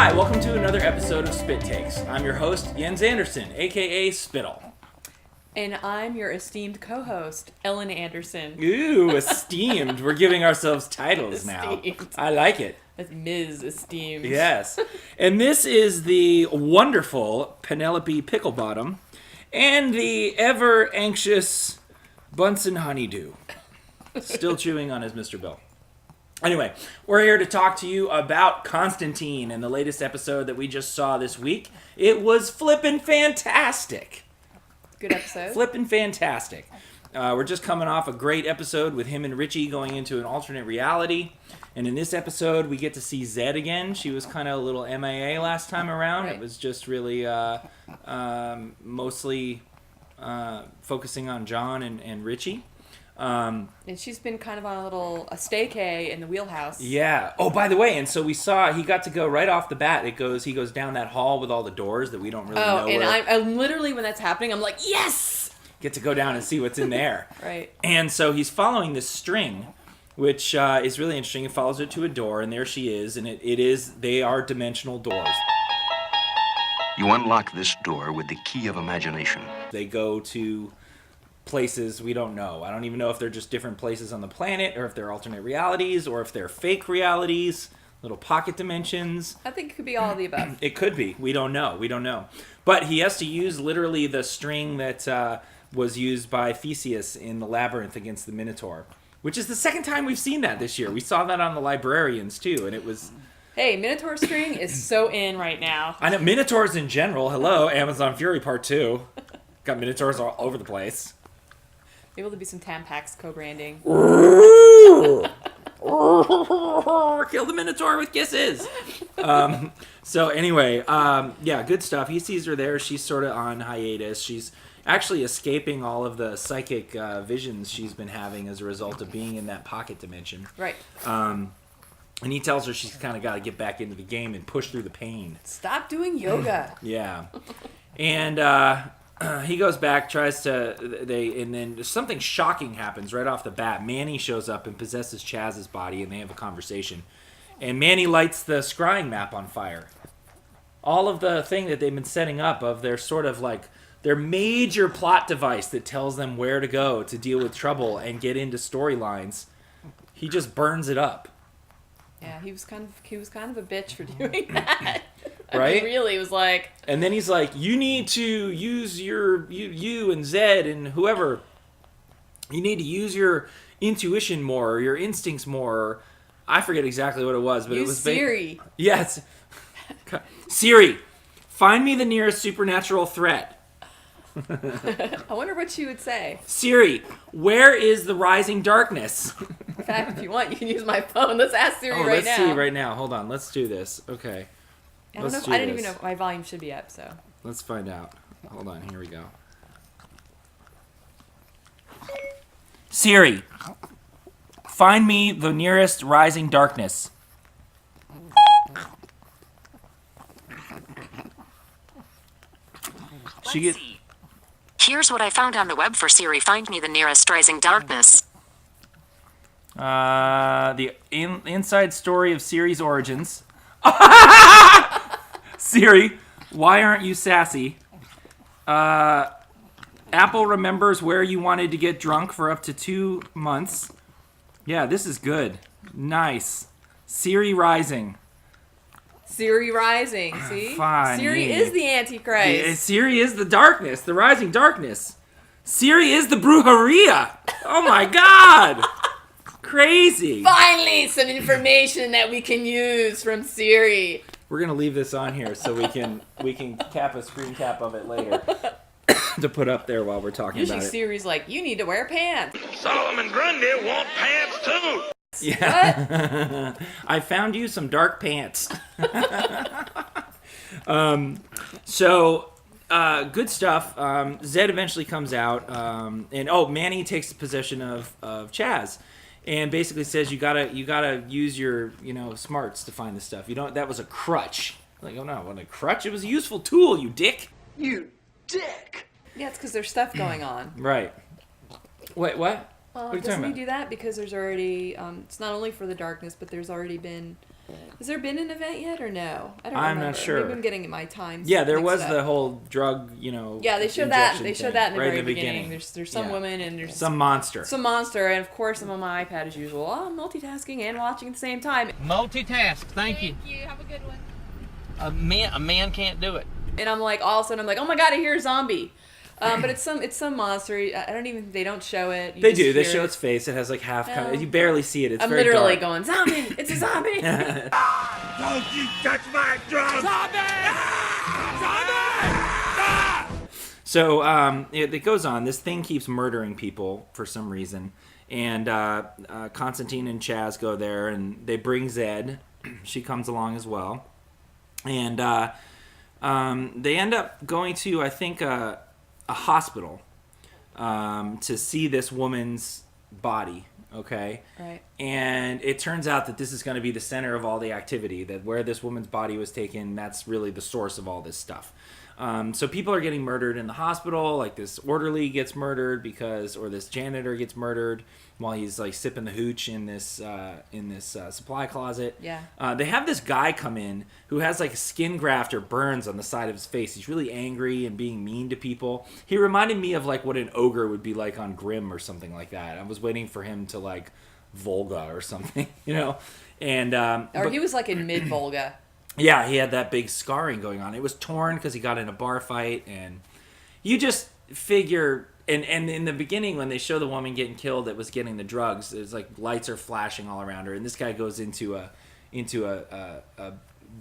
Hi, welcome to another episode of Spyt-Takes. I'm your host, Jens Anderson, aka Spittle. And I'm your esteemed co-host, Ellen Anderson. Ooh, esteemed. We're giving ourselves titles now. I like it. That's Ms. Esteemed. Yes. And this is the wonderful Penelope Picklebottom and the ever anxious Bunsen Honeydew. Still chewing on his Mr. Bill. Anyway, we're here to talk to you about Constantine and the latest episode that we just saw this week. It was flippin' fantastic. Good episode. Flippin' fantastic. We're just coming off a great episode with him and Richie going into an alternate reality. And in this episode, we get to see Zed again. She was kind of a little MIA last time around. Right. It was just really mostly focusing on John and Richie. And she's been kind of on a staycay in the wheelhouse. Yeah. Oh, by the way, and so we saw he got to go right off the bat. He goes down that hall with all the doors that we don't really know. Oh, and I'm literally, when that's happening, I'm like, yes! Get to go down and see what's in there. Right. And so he's following this string, which is really interesting. He follows it to a door, and there she is. And they are dimensional doors. You unlock this door with the key of imagination. They go to places we don't know. I don't even know if they're just different places on the planet, or if they're alternate realities, or if they're fake realities, little pocket dimensions. I think it could be all of the above. It could be. We don't know. But he has to use literally the string that was used by Theseus in the labyrinth against the Minotaur, which is the second time we've seen that this year. We saw that on the Librarians too, and it was... Hey, Minotaur string is so in right now. I know, Minotaurs in general. Hello, Amazon Fury Part 2. Got Minotaurs all over the place. Maybe there'll be some Tampax co-branding. Kill the Minotaur with kisses. So anyway, yeah, good stuff. He sees her there. She's sort of on hiatus. She's actually escaping all of the psychic visions she's been having as a result of being in that pocket dimension. Right. And he tells her she's kind of got to get back into the game and push through the pain. Stop doing yoga. Yeah. And he goes back, and then something shocking happens right off the bat. Manny shows up and possesses Chaz's body, and they have a conversation. And Manny lights the scrying map on fire. All of the thing that they've been setting up of their sort of like their major plot device that tells them where to go to deal with trouble and get into storylines. He just burns it up. Yeah, he was kind of a bitch for doing that. Right? I mean, really, it was like... And then he's like, you need to use you and Zed and whoever, you need to use your intuition more, or your instincts more. Or, I forget exactly what it was, but it was... Siri. Yes. Siri, find me the nearest supernatural threat. I wonder what she would say. Siri, where is the rising darkness? In fact, if you want, you can use my phone. Let's ask Siri right now. Let's see right now. Hold on. Let's do this. Okay. I didn't even know my volume should be up, so. Let's find out. Hold on. Here we go. Siri, find me the nearest rising darkness. Let's see. Here's what I found on the web for Siri. Find me the nearest rising darkness. The inside story of Siri's origins. Siri, why aren't you sassy? Apple remembers where you wanted to get drunk for up to 2 months. Yeah, this is good. Nice. Siri rising. Siri rising, see? Fine. Siri is the Antichrist. Siri is the darkness, the rising darkness. Siri is the brujeria. Oh my god. Crazy. Finally, some information that we can use from Siri. We're gonna leave this on here so we can cap a screen cap of it later to put up there while we're talking Usually about it. Siri's like, you need to wear pants. Solomon Grundy want pants too. Yeah. I found you some dark pants. So good stuff. Zed eventually comes out, and Manny takes possession of Chaz, and basically says you gotta use your smarts to find this stuff. That was a crutch. Like, oh no, it wasn't a crutch. It was a useful tool, you dick. You dick. Yeah, it's because there's stuff going on. Right. Wait, what? Well, What are you doesn't talking he do that because there's already? It's not only for the darkness, but there's already been Has there been an event yet or no? I don't I'm remember. not sure. Maybe I'm getting my times. Yeah, there was mixed the up. whole drug, Yeah, they showed that. injection They showed thing that in the right very beginning. There's some Yeah. woman and there's Some monster. some monster, and of course I'm on my iPad as usual. I'm multitasking and watching at the same time. Multitask. Thank you. Thank you. Have a good one. A man can't do it. And I'm like, all of a sudden I'm like, oh my god, I hear a zombie. But it's some monster. They don't show it. You They just do. They hear show it. its face. It has like half. No. You barely see it. It's I'm very literally dark. going, zombie! It's a zombie! Don't you touch my drum! So it goes on. This thing keeps murdering people for some reason, and Constantine and Chaz go there, and they bring Zed. She comes along as well, and they end up going to, I think, a hospital to see this woman's body. Okay. Right. And it turns out that this is going to be the center of all the activity. That where this woman's body was taken, that's really the source of all this stuff. So people are getting murdered in the hospital. Like this orderly gets murdered or this janitor gets murdered while he's like sipping the hooch in this supply closet. Yeah. They have this guy come in who has like skin graft or burns on the side of his face. He's really angry and being mean to people. He reminded me of like what an ogre would be like on Grimm or something like that. I was waiting for him to like Volga or something, you know. And He was like in mid Volga. yeah, he had that big scarring going on. It was torn because he got in a bar fight, and you just figure. And in the beginning, when they show the woman getting killed that was getting the drugs, it's like lights are flashing all around her, and this guy goes into a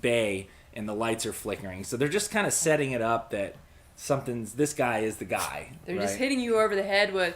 bay, and the lights are flickering. So they're just kind of setting it up that this guy is the guy. They're right? just hitting you over the head with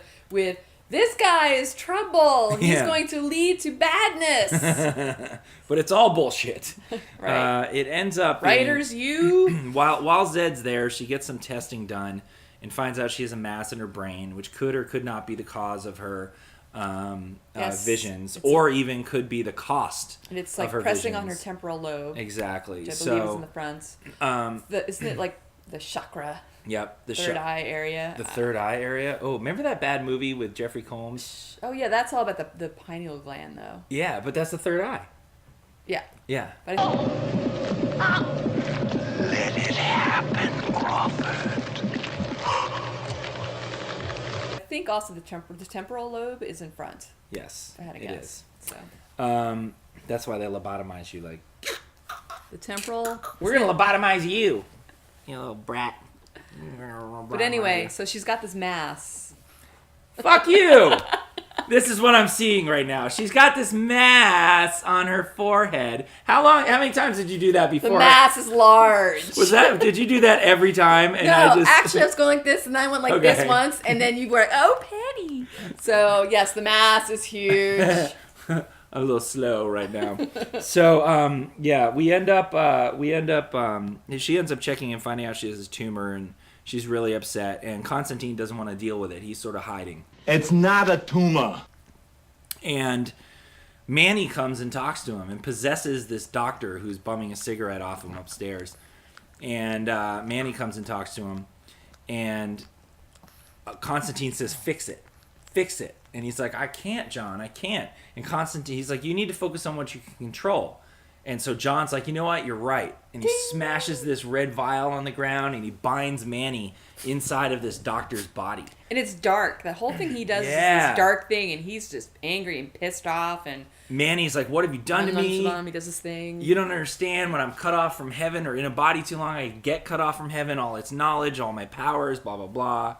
this guy is trouble. He's Yeah. going to lead to badness. But it's all bullshit. Right. It ends up being- Writers, you. While Zed's there, she gets some testing done and finds out she has a mass in her brain, which could or could not be the cause of her Yes. visions, It's or even could be the cost And it's of like her pressing on her visions. temporal lobe. Exactly. Which I believe is in So, the front. um, Isn't it like the chakra, yep, the third eye area? the third eye area. Oh, remember that bad movie with Jeffrey Combs? Oh yeah, that's all about the pineal gland though. Yeah, but that's the third eye. Yeah. Yeah. But Let it happen, Crawford. I think also the temporal lobe is in front. Yes. If I had to it guess. is. So That's why they lobotomize you. Like, the temporal. we're gonna lobotomize you, you little brat. But anyway, so she's got this mass. Fuck you! This is what I'm seeing right now. She's got this mass on her forehead. How many times did you do that The before? mass is large. Did you do that every time? And No, actually, I was going like this, and I went like Okay. this once, and then you were, oh, Penny. So yes, the mass is huge. I'm a little slow right now. So, yeah, she ends up checking and finding out she has this tumor, and she's really upset, and Constantine doesn't want to deal with it. He's sort of hiding. It's not a tumor. And Manny comes and talks to him and possesses this doctor who's bumming a cigarette off him upstairs. And Manny comes and talks to him, and Constantine says, fix it. Fix it. And he's like, I can't, John, I can't. And Constantine, he's like, you need to focus on what you can control. And so John's like, you know what, you're right. And he smashes this red vial on the ground, and he binds Manny inside of this doctor's body. And it's dark. The whole thing he does is Yeah. this dark thing, and he's just angry and pissed off. And Manny's like, what have you done to me? he does his thing. You don't understand. When I'm cut off from heaven or in a body too long, I get cut off from heaven, all its knowledge, all my powers, blah, blah, blah.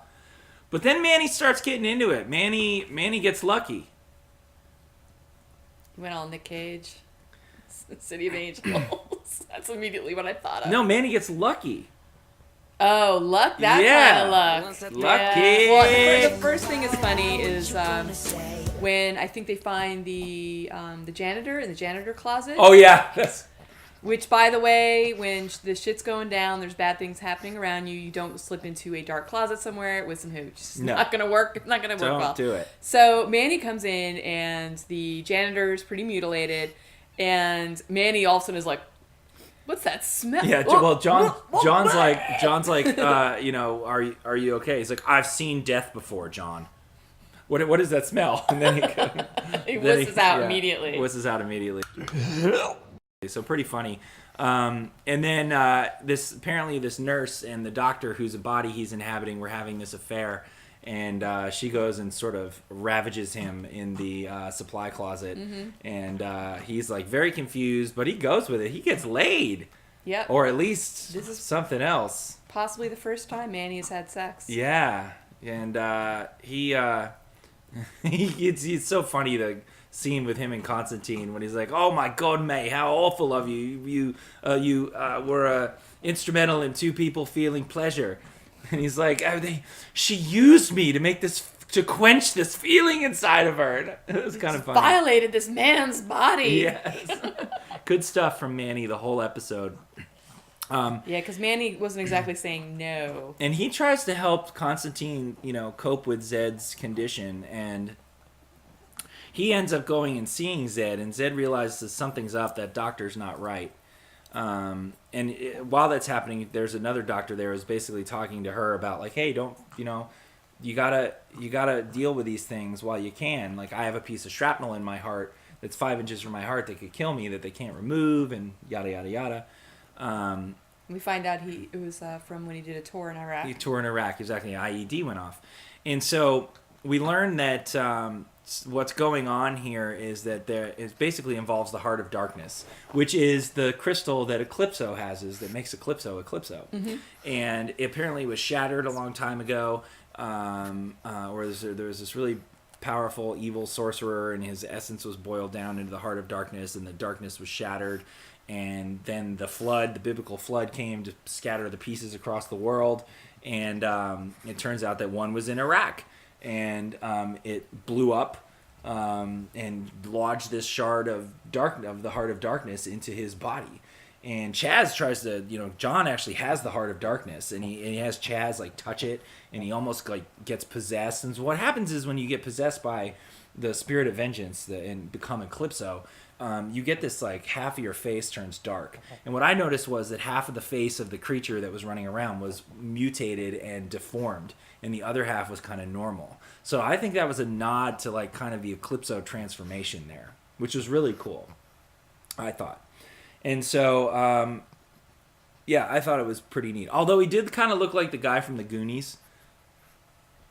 But then Manny starts getting into it. Manny gets lucky. He went all Nick Cage. City of Angels. That's immediately what I thought of. No, Manny gets lucky. Oh, luck? That Yeah. kind of luck. Lucky. Yeah. Well, the first thing is funny is when I think they find the janitor in the janitor closet. Oh, yeah. That's... Which, by the way, when the shit's going down, there's bad things happening around you. You don't slip into a dark closet somewhere with some hooch. It's No. not gonna work. It's not gonna work Don't well. do it. So Manny comes in, and the janitor's pretty mutilated, and Manny all of a sudden is like, "What's that smell?" Yeah, well, John's like, you know, are you okay? He's like, I've seen death before, John. What is that smell? And then he He wusses out immediately. Wusses out immediately. So pretty funny. And then this nurse and the doctor whose body he's inhabiting were having this affair, and she goes and sort of ravages him in the supply closet, and he's like very confused, but he goes with it. He gets laid, Yep. or at least This is- something else. Possibly the first time Manny has had sex. Yeah, and it's so funny, the scene with him and Constantine when he's like, "Oh my God, mate, how awful of you! You were instrumental in two people feeling pleasure," and he's like, "She used me to quench this feeling inside of her." It was kind of funny. Violated this man's body. Yes, good stuff from Manny the whole episode. Yeah, because Manny wasn't exactly saying no. And he tries to help Constantine, cope with Zed's condition, and he ends up going and seeing Zed, and Zed realizes something's up, that doctor's not right. While that's happening, there's another doctor there who's basically talking to her about, like, hey, don't, you gotta deal with these things while you can. Like, I have a piece of shrapnel in my heart that's 5 inches from my heart that could kill me, that they can't remove, and yada, yada, yada. We find out it was from when he did a tour in Iraq. He toured in Iraq, exactly. An IED went off. And so we learn that what's going on here is that it basically involves the Heart of Darkness, which is the crystal that Eclipso has, that makes Eclipso. Mm-hmm. And it apparently was shattered a long time ago, where there was this really powerful evil sorcerer, and his essence was boiled down into the Heart of Darkness, and the darkness was shattered. And then the biblical flood came to scatter the pieces across the world. And it turns out that one was in Iraq. And it blew up and lodged this shard of the Heart of Darkness into his body. And Chaz tries to, John actually has the Heart of Darkness. And he has Chaz, like, touch it. And he almost, like, gets possessed. And so what happens is when you get possessed by the spirit of vengeance and become Eclipso, you get this, like, half of your face turns dark. And what I noticed was that half of the face of the creature that was running around was mutated and deformed, and the other half was kind of normal. So I think that was a nod to, like, kind of the Eclipso transformation there, which was really cool, I thought. And so, I thought it was pretty neat. Although he did kind of look like the guy from the Goonies.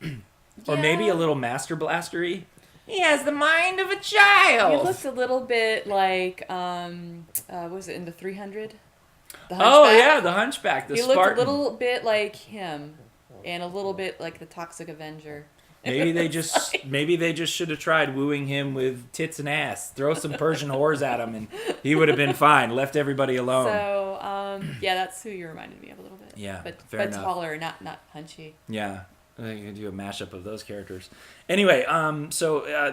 Or maybe a little Master Blaster-y. He has the mind of a child. He looked a little bit like, was it in the 300? The Hunchback? Oh, yeah, the Hunchback, the he Spartan. looked a little bit like him, and a little bit like the Toxic Avenger. Maybe they just should have tried wooing him with tits and ass. Throw some Persian whores at him, and he would have been fine. Left everybody alone. So, that's who you reminded me of a little bit. Yeah, but fair enough. taller, not hunchy. Yeah, I think you could do a mashup of those characters. Anyway,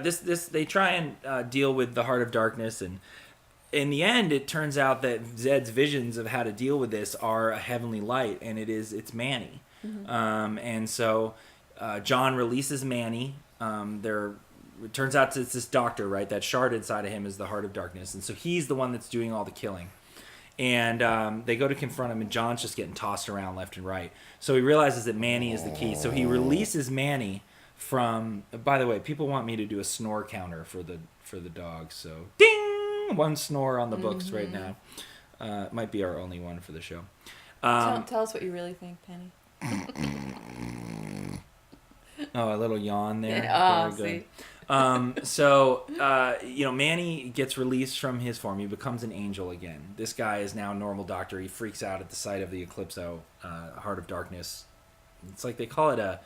this they try and deal with the Heart of Darkness, and in the end, it turns out that Zed's visions of how to deal with this are a heavenly light, and it's Manny. Mm-hmm. And so John releases Manny. It turns out it's this doctor, right? That shard inside of him is the Heart of Darkness, and so he's the one that's doing all the killing. And they go to confront him, and John's just getting tossed around left and right. So he realizes that Manny is the key. So he releases Manny from... By the way, people want me to do a snore counter for the dog. So, ding! One snore on the books right now. It might be our only one for the show. Tell us what you really think, Penny. Oh, a little yawn there. Oh, Very see. good. Manny gets released from his form. He becomes an angel again. This guy is now a normal doctor. He freaks out at the sight of the Eclipso, Heart of Darkness. It's like they call it a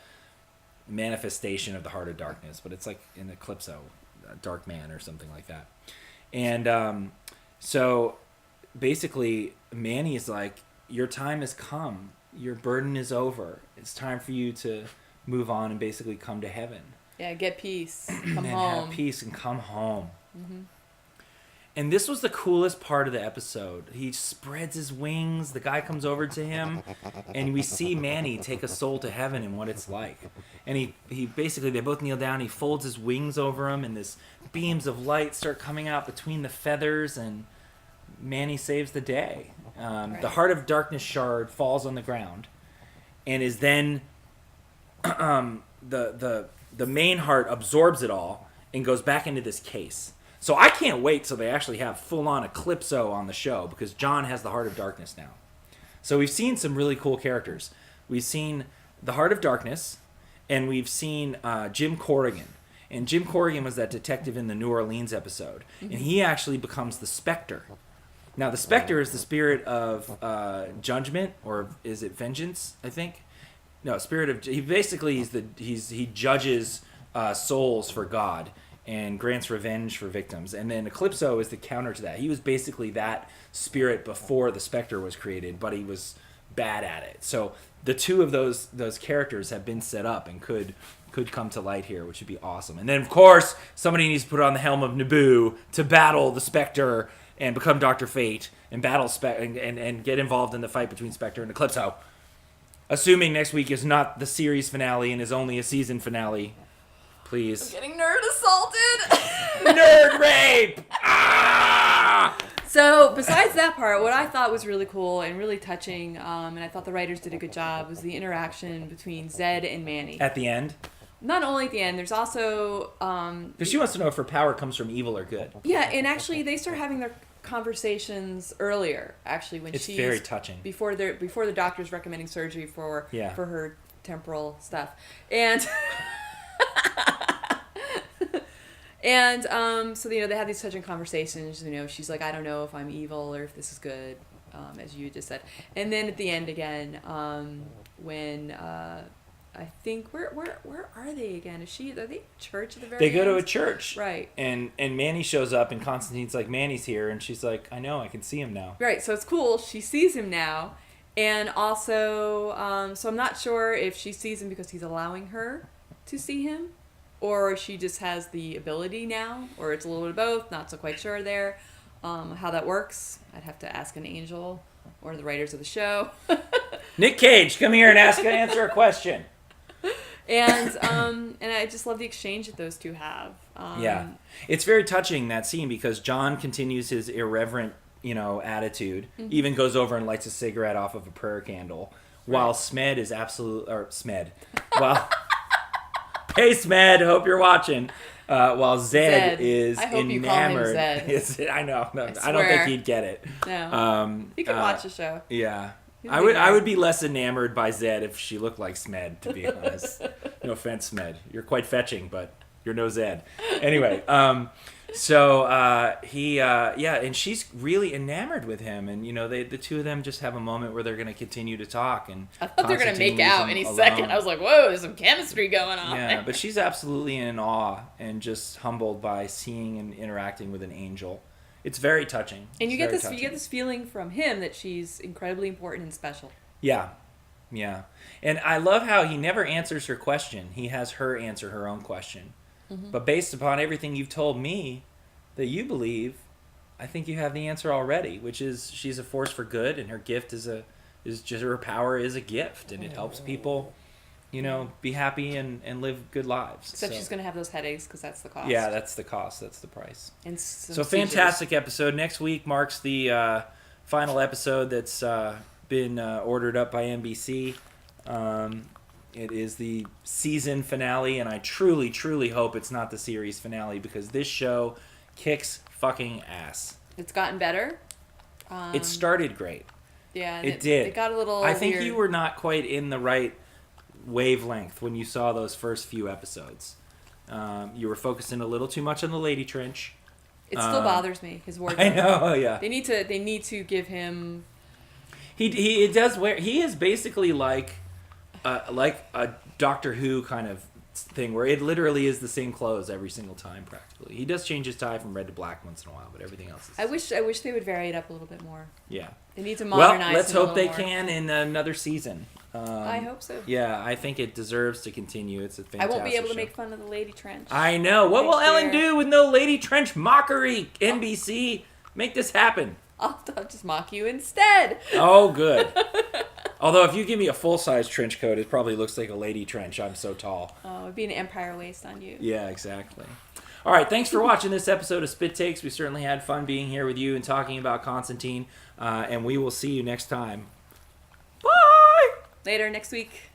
manifestation of the Heart of Darkness, but it's like an Eclipso, a dark man or something like that. And so basically, Manny is like, your time has come. Your burden is over. It's time for you to move on and basically come to heaven. Yeah, get peace. Come and home. have peace and come home. Mm-hmm. And this was the coolest part of the episode. He spreads his wings. The guy comes over to him, and we see Manny take a soul to heaven and what it's like. And he basically, they both kneel down. He folds his wings over him, and this beams of light start coming out between the feathers, and Manny saves the day. The Heart of Darkness shard falls on the ground, and is then the main heart absorbs it all and goes back into this case. So I can't wait till they actually have full-on Eclipso on the show, because John has the Heart of Darkness now. So we've seen some really cool characters. We've seen the Heart of Darkness, and we've seen Jim Corrigan. And Jim Corrigan was that detective in the New Orleans episode. And he actually becomes the Spectre. Now, the Spectre is the spirit of judgment, or is it vengeance, I think? No, spirit of... He judges souls for God and grants revenge for victims. And then Eclipso is the counter to that. He was basically that spirit before the Spectre was created, but he was bad at it. So the two of those characters have been set up and could come to light here, which would be awesome. And then, of course, somebody needs to put on the helm of Naboo to battle the Spectre and become Dr. Fate and battle and get involved in the fight between Spectre and Eclipso. Assuming next week is not the series finale and is only a season finale, please. Getting nerd assaulted. Nerd rape! Ah! So, besides that part, what I thought was really cool and really touching, and I thought the writers did a good job, was the interaction between Zed and Manny. At the end? Not only at the end, there's also... Because she wants to know if her power comes from evil or good. Yeah, and actually, they start having their conversations earlier, actually, when It's she's... very touching. Before the doctor's recommending surgery for her temporal stuff. And... And so they have these touching conversations. She's like, I don't know if I'm evil or if this is good, as you just said. And then at the end again, when I think where are they again? Are they at church at the very end? They go to a church, right? And Manny shows up, and Constantine's like, Manny's here, and she's like, I know, I can see him now. Right. So it's cool. She sees him now, and also, so I'm not sure if she sees him because he's allowing her to see him, or she just has the ability now, or it's a little bit of both. Not so quite sure there how that works. I'd have to ask an angel or the writers of the show. Nick Cage, come here and answer a question. And I just love the exchange that those two have. Yeah, it's very touching, that scene, because John continues his irreverent, attitude. Even goes over and lights a cigarette off of a prayer candle, while Smed is Well. Hey, Smed, hope you're watching. While Zed is I hope enamored. You call him Zed. I know. No, I don't think he'd get it. No. You can watch the show. Yeah. I would be less enamored by Zed if she looked like Smed, to be honest. No offense, Smed. You're quite fetching, but you're no Zed. Anyway, and she's really enamored with him, and the two of them just have a moment where they're going to continue to talk, and I thought they were going to make out any second. I was like, whoa, there's some chemistry going on. Yeah, but she's absolutely in awe and just humbled by seeing and interacting with an angel. It's very touching. And you get this feeling from him that she's incredibly important and special. Yeah. Yeah. And I love how he never answers her question. He has her answer her own question. But based upon everything you've told me that you believe, I think you have the answer already, which is she's a force for good, and her gift is just her power is a gift, and it helps people, be happy and live good lives. Except she's going to have those headaches because that's the cost. Yeah, that's the cost. That's the price. And so fantastic episode. Next week marks the final episode that's been ordered up by NBC. It is the season finale, and I truly, truly hope it's not the series finale, because this show kicks fucking ass. It's gotten better. It started great. Yeah, it did. It got a little I think weird. you were not quite in the right wavelength when you saw those first few episodes. You were focusing a little too much on the lady trench. It still bothers me, his wardrobe. I know, yeah. They need to give him... He does wear... He is basically like a Doctor Who kind of thing, where it literally is the same clothes every single time, practically. He does change his tie from red to black once in a while, but everything else is... I wish they would vary it up a little bit more. Yeah. They need to modernize Well, let's it a hope they little can in another season. I hope so. Yeah, I think it deserves to continue. It's a fantastic I won't be able to show. make fun of the lady trench. I know. What will Ellen do with no lady trench mockery? NBC, make this happen. I'll just mock you instead. Oh, good. Although, if you give me a full-size trench coat, it probably looks like a lady trench. I'm so tall. Oh, it'd be an empire waist on you. Yeah, exactly. All right, thanks for watching this episode of Spyt-Takes. We certainly had fun being here with you and talking about Constantine, and we will see you next time. Bye! Later next week.